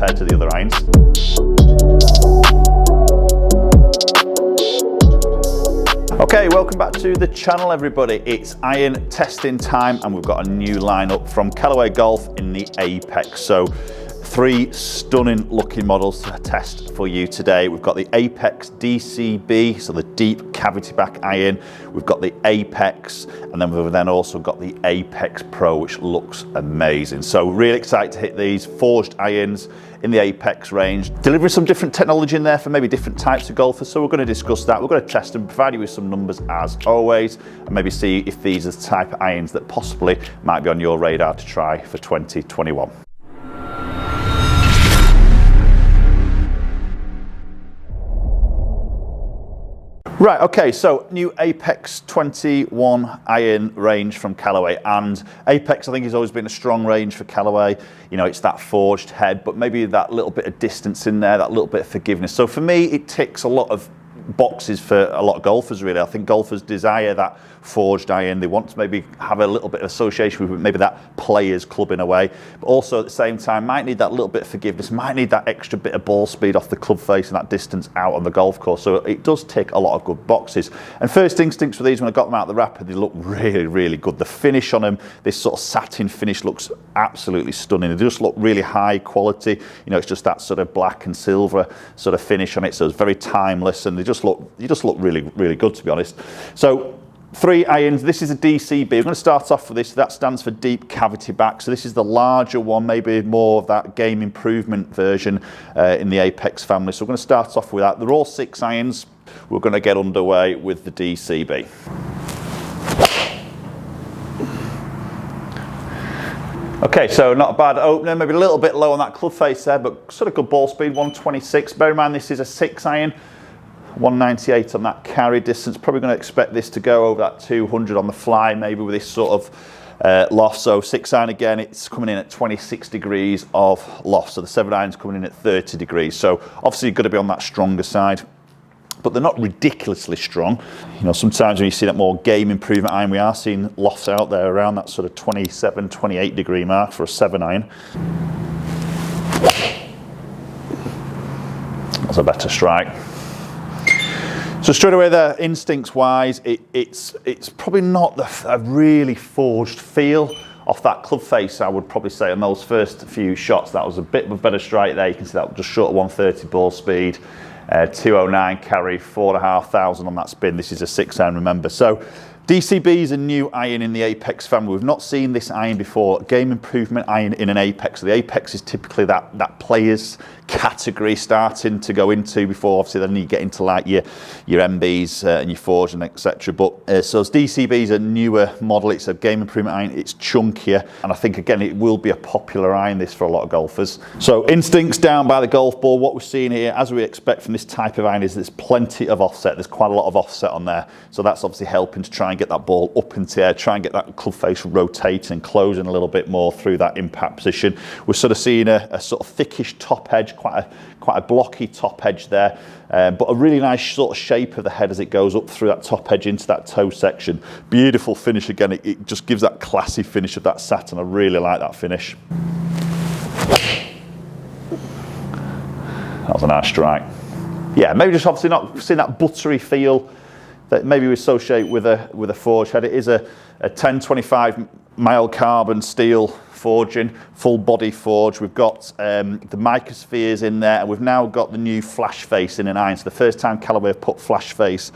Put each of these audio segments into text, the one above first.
compared to the other irons. Okay, welcome back to the channel, everybody. It's iron testing time, and we've got a new lineup from Callaway Golf in the Apex. So 3 stunning looking models to test for you today. We've got the Apex DCB, so the deep cavity back iron. We've got the Apex, and then we've also got the Apex Pro, which looks amazing. So really excited to hit these forged irons in the Apex range, delivering some different technology in there for maybe different types of golfers. So we're going to discuss that. We're going to test them, provide you with some numbers as always, and maybe see if these are the type of irons that possibly might be on your radar to try for 2021. Right, okay, so new Apex 21 iron range from Callaway, and Apex I think has always been a strong range for Callaway. You know, it's that forged head, but maybe that little bit of distance in there, that little bit of forgiveness. So for me, it ticks a lot of boxes for a lot of golfers, really. I think golfers desire that forged iron. They want to maybe have a little bit of association with maybe that player's club in a way, but also at the same time might need that little bit of forgiveness, might need that extra bit of ball speed off the club face and that distance out on the golf course. So it does tick a lot of good boxes. And first instincts for these, when I got them out of the wrapper, they look really, really good. The finish on them, this sort of satin finish, looks absolutely stunning. They just look really high quality. You know, it's just that sort of black and silver sort of finish on it, so it's very timeless, and they just look really, really good, to be honest. So 3 irons. This is a DCB. We're going to start off with this. That stands for deep cavity back. So this is the larger one, maybe more of that game improvement version in the Apex family. So we're going to start off with that. They're all 6 irons. We're going to get underway with the DCB. Okay, so not a bad opener, maybe a little bit low on that club face there, but sort of good ball speed, 126. Bear in mind this is a 6 iron. 198 on that carry distance. Probably going to expect this to go over that 200 on the fly, maybe with this sort of loft. So 6 iron again, it's coming in at 26 degrees of loft. So the 7 iron's coming in at 30 degrees. So obviously you've got to be on that stronger side, but they're not ridiculously strong. You know, sometimes when you see that more game improvement iron, we are seeing lofts out there around that sort of 27, 28 degree mark for a 7 iron. That's a better strike. So straight away there, instincts-wise, it's probably not a really forged feel off that club face, I would probably say, on those first few shots. That was a bit of a better strike there. You can see that just short of 130 ball speed, 209 carry, 4,500 on that spin. This is a 6 iron, remember. So DCB is a new iron in the Apex family. We've not seen this iron before. Game improvement iron in an Apex. So the Apex is typically that player's category starting to go into before, obviously, then you get into like your MBs and your Forge and etc. But so DCB is a newer model. It's a game improvement iron. It's chunkier, and I think again it will be a popular iron, this, for a lot of golfers. So instincts down by the golf ball. What we're seeing here, as we expect from this type of iron, is there's plenty of offset. There's quite a lot of offset on there, so that's obviously helping to try and get that ball up into the air, try and get that club face rotating and closing a little bit more through that impact position. We're sort of seeing a sort of thickish top edge, quite a blocky top edge there, but a really nice sort of shape of the head as it goes up through that top edge into that toe section. Beautiful finish again. It just gives that classy finish of that satin. I really like that finish. That was a nice strike. Yeah, maybe just obviously not seeing that buttery feel that maybe we associate with a forge head. It is a 1025 mild carbon steel forging, full body forge. We've got the microspheres in there, and we've now got the new flash face in an iron. So the first time Callaway have put flash face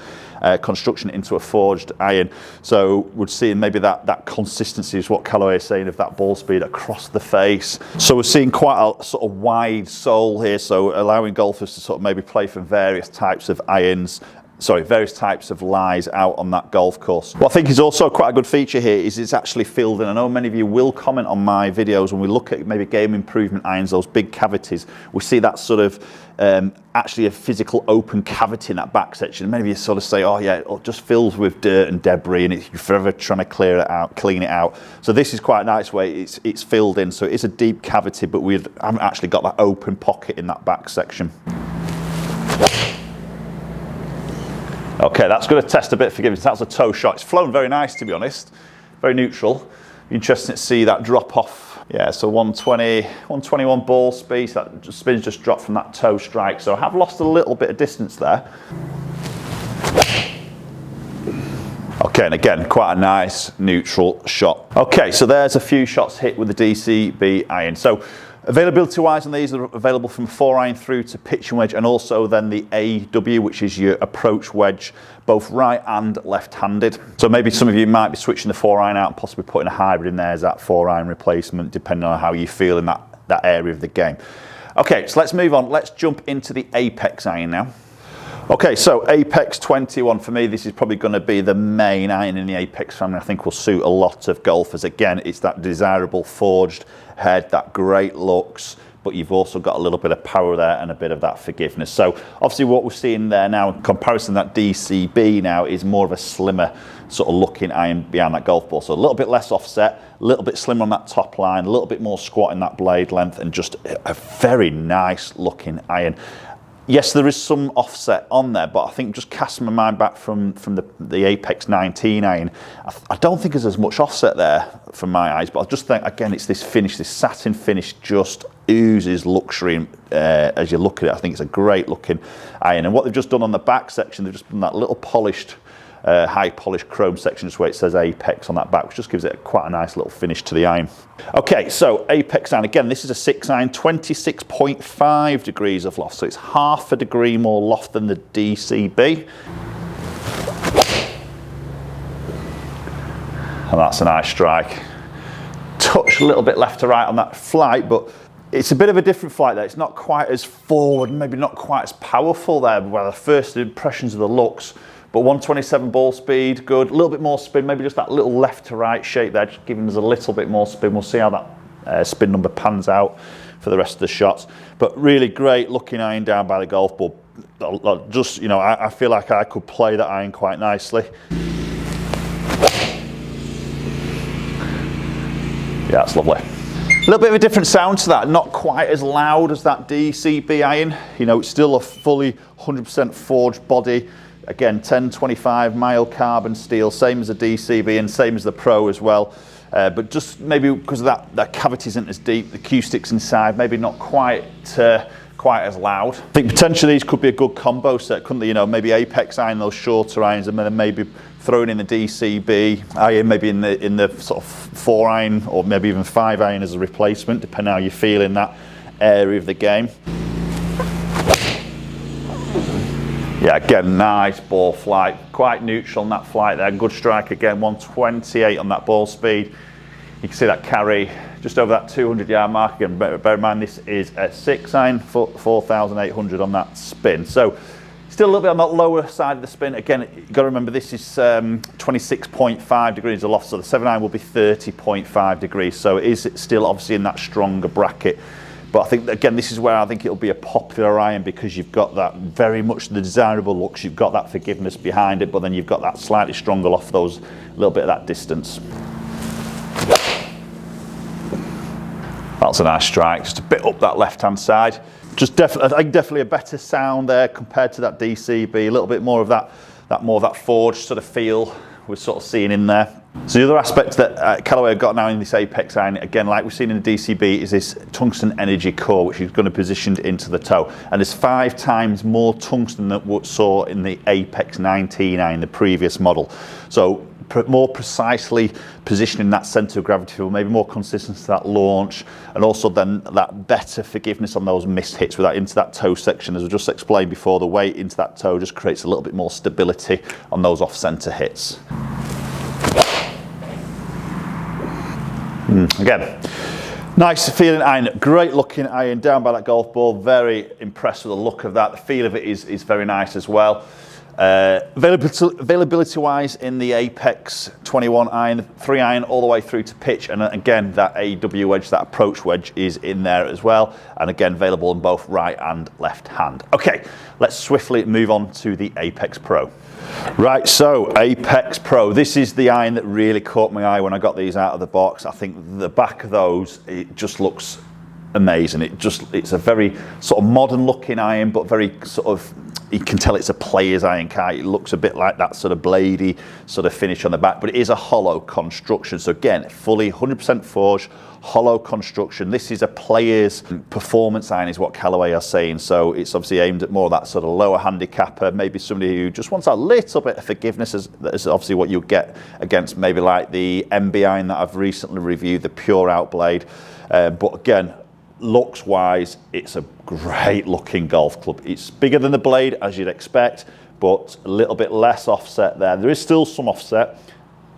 construction into a forged iron. So we're seeing maybe that consistency is what Callaway is saying of that ball speed across the face. So we're seeing quite a sort of wide sole here, so allowing golfers to sort of maybe play from various types of irons, various types of lies out on that golf course. What I think is also quite a good feature here is it's actually filled in. I know many of you will comment on my videos when we look at maybe game improvement irons, those big cavities. We see that sort of actually a physical open cavity in that back section. Many of you sort of say, oh yeah, it just fills with dirt and debris and you're forever trying to clear it out, clean it out. So this is quite a nice way it's filled in. So it's a deep cavity, but we haven't actually got that open pocket in that back section. Okay, that's going to test a bit of forgiveness. That was a toe shot. It's flown very nice, to be honest. Very neutral. Interesting to see that drop off Yeah, so 120, 121 ball speed, so that spin's just dropped from that toe strike. So I have lost a little bit of distance there. Okay, and again, quite a nice neutral shot. Okay, so there's a few shots hit with the DCB iron. So availability wise on these, are available from 4-iron through to pitching wedge, and also then the AW, which is your approach wedge, both right and left-handed. So maybe some of you might be switching the 4-iron out and possibly putting a hybrid in there as that 4-iron replacement, depending on how you feel in that area of the game. Okay, so let's move on. Let's jump into the Apex iron now. Okay, so Apex 21, for me, this is probably going to be the main iron in the Apex family. I think will suit a lot of golfers. Again, it's that desirable forged head, that great looks, but you've also got a little bit of power there and a bit of that forgiveness. So obviously what we're seeing there now, in comparison to that DCB now, is more of a slimmer sort of looking iron behind that golf ball. So a little bit less offset, a little bit slimmer on that top line, a little bit more squat in that blade length, and just a very nice looking iron. Yes, there is some offset on there, but I think just casting my mind back from the Apex 19 iron, I don't think there's as much offset there from my eyes, but I just think, again, it's this finish, this satin finish just oozes luxury as you look at it. I think it's a great looking iron. And what they've just done on the back section, they've just done that little polished, high polished chrome section, just where it says Apex on that back, which just gives it quite a nice little finish to the iron. Okay, so Apex iron, again, this is a 6-iron, 26.5 degrees of loft, so it's half a degree more loft than the DCB. And that's a nice strike. Touch a little bit left to right on that flight, but it's a bit of a different flight there. It's not quite as forward, maybe not quite as powerful there, where the first impressions of the looks. But 127 ball speed, good. A little bit more spin, maybe just that little left to right shape there, just giving us a little bit more spin. We'll see how that spin number pans out for the rest of the shots. But really great looking iron down by the golf ball. Just, you know, I feel like I could play that iron quite nicely. Yeah, that's lovely. A little bit of a different sound to that, not quite as loud as that DCB iron. You know, it's still a fully 100% forged body. Again, 1025 mild carbon steel, same as the DCB and same as the Pro as well. But just maybe because of that cavity isn't as deep, the acoustics inside maybe not quite as loud. I think potentially these could be a good combo set, couldn't they? You know, maybe Apex iron, those shorter irons, and then maybe throwing in the DCB iron, maybe in the sort of 4-iron or maybe even 5-iron as a replacement, depending on how you feel in that area of the game. Yeah, again, nice ball flight, quite neutral on that flight there. Good strike again, 128 on that ball speed. You can see that carry just over that 200-yard mark. Again, bear in mind this is a 6-iron, 4,800 on that spin. So still a little bit on that lower side of the spin. Again, you've got to remember this is 26.5 degrees of loft, so the 7-iron will be 30.5 degrees. So it is still obviously in that stronger bracket. But I think, again, this is where I think it'll be a popular iron, because you've got that very much the desirable looks, you've got that forgiveness behind it, but then you've got that slightly stronger off those, little bit of that distance. That's a nice strike, just a bit up that left-hand side. Just definitely a better sound there compared to that DCB, a little bit more of that forged sort of feel we're sort of seeing in there. So the other aspect that Callaway have got now in this Apex iron, again, like we've seen in the DCB, is this tungsten energy core, which is going to be positioned into the toe. And there's 5 times more tungsten than what we saw in the Apex 19 iron, the previous model. So more precisely positioning that centre of gravity, maybe more consistency to that launch, and also then that better forgiveness on those missed hits with that into that toe section. As we just explained before, the weight into that toe just creates a little bit more stability on those off-centre hits. Again, nice feeling iron, great looking iron down by that golf ball. Very impressed with the look of that. The feel of it is very nice as well. Availability wise in the Apex 21 iron, 3-iron all the way through to pitch, and again that AW wedge, that approach wedge, is in there as well, and again available in both right and left hand. Okay, let's swiftly move on to the Apex Pro. Right, so Apex Pro, this is the iron that really caught my eye when I got these out of the box. I think the back of those, it just looks amazing. It's a very sort of modern looking iron, but very sort of you can tell it's a player's iron kite. It looks a bit like that sort of bladey sort of finish on the back, but it is a hollow construction. So again, fully 100% forged, hollow construction. This is a player's performance iron is what Callaway are saying. So it's obviously aimed at more of that sort of lower handicapper, maybe somebody who just wants a little bit of forgiveness, as obviously what you get against maybe like the MB iron that I've recently reviewed, the Pure Out blade. But again, looks wise, it's a great looking golf club. It's bigger than the blade, as you'd expect, but a little bit less offset there. There is still some offset,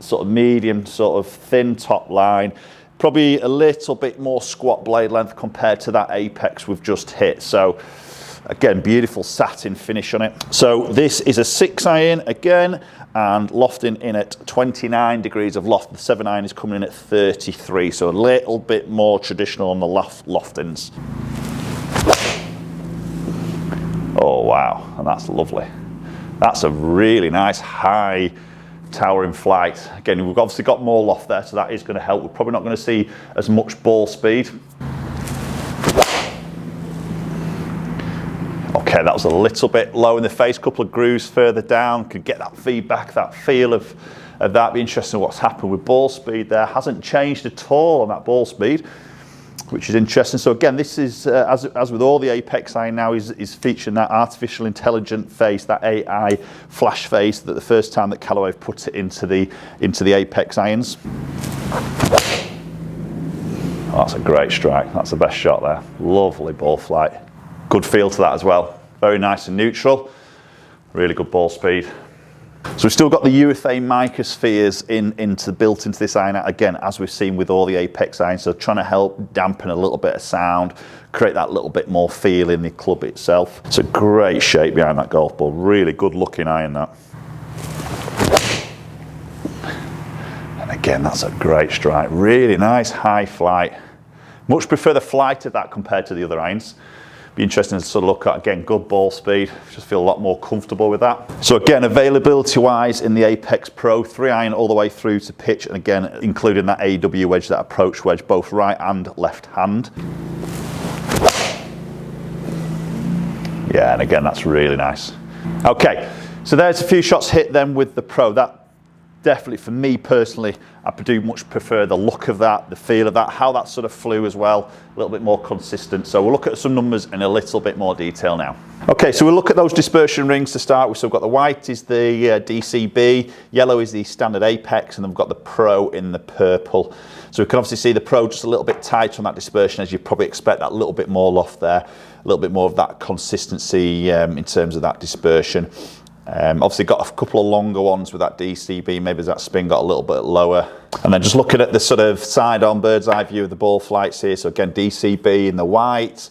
sort of medium, sort of thin top line. Probably a little bit more squat blade length compared to that Apex we've just hit. So again, beautiful satin finish on it. So this is a 6 iron again, and lofting in at 29 degrees of loft. The 7 iron is coming in at 33, so a little bit more traditional on the loftings. Oh wow, and that's lovely. That's a really nice high towering flight. Again, we've obviously got more loft there, so that is going to help. We're probably not going to see as much ball speed. Okay, that was a little bit low in the face, couple of grooves further down, could get that feedback, that feel of that. Be interesting what's happened with ball speed there. Hasn't changed at all on that ball speed, which is interesting. So again, this is, as with all the Apex iron now, is featuring that artificial intelligent face, that AI flash face, that the first time that Callaway have put it into the Apex irons. Oh, that's a great strike. That's the best shot there. Lovely ball flight. Good feel to that as well. Very nice and neutral. Really good ball speed. So we've still got the urethane mica spheres built into this iron, again, as we've seen with all the Apex irons. So trying to help dampen a little bit of sound, create that little bit more feel in the club itself. It's a great shape behind that golf ball. Really good looking iron, that. And again, that's a great strike. Really nice high flight. Much prefer the flight of that compared to the other irons. Be interesting to sort of look at, again, good ball speed. Just feel a lot more comfortable with that. So again, availability wise in the Apex Pro, 3 iron all the way through to pitch, and again, including that AW wedge, that approach wedge, both right and left hand. Yeah, and again, that's really nice. Okay, so there's a few shots hit then with the Pro. That definitely, for me personally, I do much prefer the look of that, the feel of that, how that sort of flew as well, a little bit more consistent. So we'll look at some numbers in a little bit more detail now. Okay, so we'll look at those dispersion rings to start with. So we've got the white is the DCB, yellow is the standard Apex, and then we've got the Pro in the purple. So we can obviously see the Pro just a little bit tighter on that dispersion, as you probably expect, that little bit more loft there, a little bit more of that consistency in terms of that dispersion. Obviously got a couple of longer ones with that DCB, maybe that spin got a little bit lower. And then just looking at the sort of side-on bird's eye view of the ball flights here, so again DCB in the white,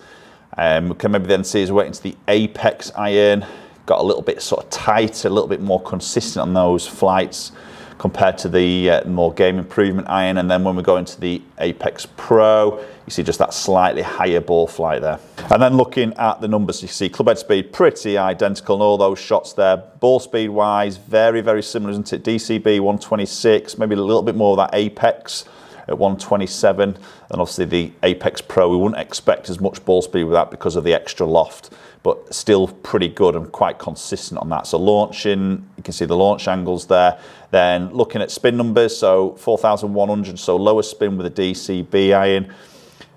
we can maybe then see as we wait into the Apex iron, got a little bit sort of tighter, a little bit more consistent on those flights compared to the more game improvement iron. And then when we go into the Apex Pro, you see just that slightly higher ball flight there. And then looking at the numbers, you see club head speed pretty identical in all those shots there. Ball speed wise, very, very similar, isn't it? DCB 126, maybe a little bit more of that Apex at 127. And obviously the Apex Pro, we wouldn't expect as much ball speed with that because of the extra loft, but still pretty good and quite consistent on that. So launching, you can see the launch angles there. Then looking at spin numbers, so 4,100, so lower spin with a DCB iron.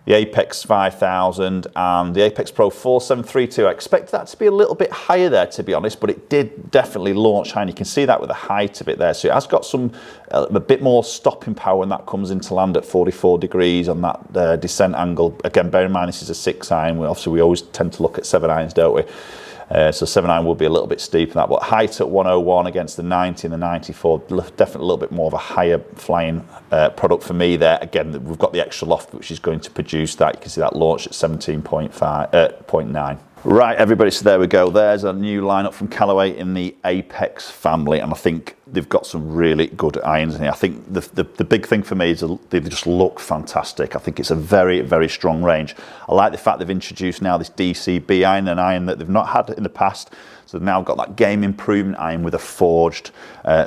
The Apex 5,000 and the Apex Pro 4,732. I expect that to be a little bit higher there, to be honest, but it did definitely launch high, and you can see that with the height of it there. So it has got some a bit more stopping power when that comes into land at 44 degrees on that descent angle. Again, bear in mind this is a 6 iron. Obviously, we always tend to look at 7 irons, don't we? So 7 iron will be a little bit steep in that, but height at 101 against the 90 and the 94, definitely a little bit more of a higher flying product for me there. Again, we've got the extra loft, which is going to produce that. You can see that launch at 17.9. Right, everybody, so there we go. There's a new lineup from Callaway in the Apex family, and I think they've got some really good irons in here. I think the big thing for me is they just look fantastic. I think it's a very, very strong range. I like the fact they've introduced now this DCB iron, an iron that they've not had in the past. So they've now got that game improvement iron with a forged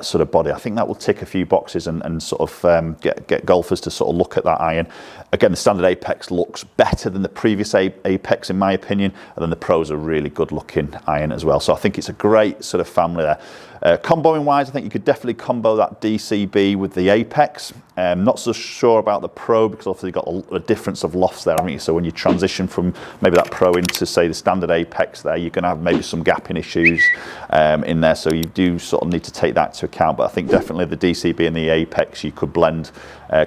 sort of body. I think that will tick a few boxes and sort of get golfers to sort of look at that iron. Again, the standard Apex looks better than the previous Apex, in my opinion, and then the Pro's a really good looking iron as well. So I think it's a great sort of family there. Comboing wise, I think you could definitely combo that DCB with the Apex. Not so sure about the Pro because obviously you've got a difference of lofts there, haven't you? So when you transition from maybe that Pro into say the standard Apex there, you're going to have maybe some gapping issues in there. So you do sort of need to take that into account. But I think definitely the DCB and the Apex you could blend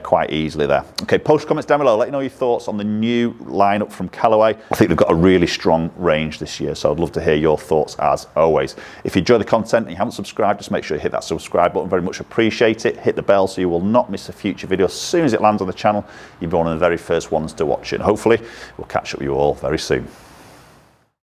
quite easily there. Okay, post comments down below. Let me know your thoughts on the new lineup from Callaway. I think they've got a really strong range this year, so I'd love to hear your thoughts as always. If you enjoy the content and you haven't subscribed, just make sure you hit that subscribe button. Very much appreciate it. Hit the bell so you will not miss a future video. As soon as it lands on the channel, you'll be one of the very first ones to watch it. And hopefully, we'll catch up with you all very soon.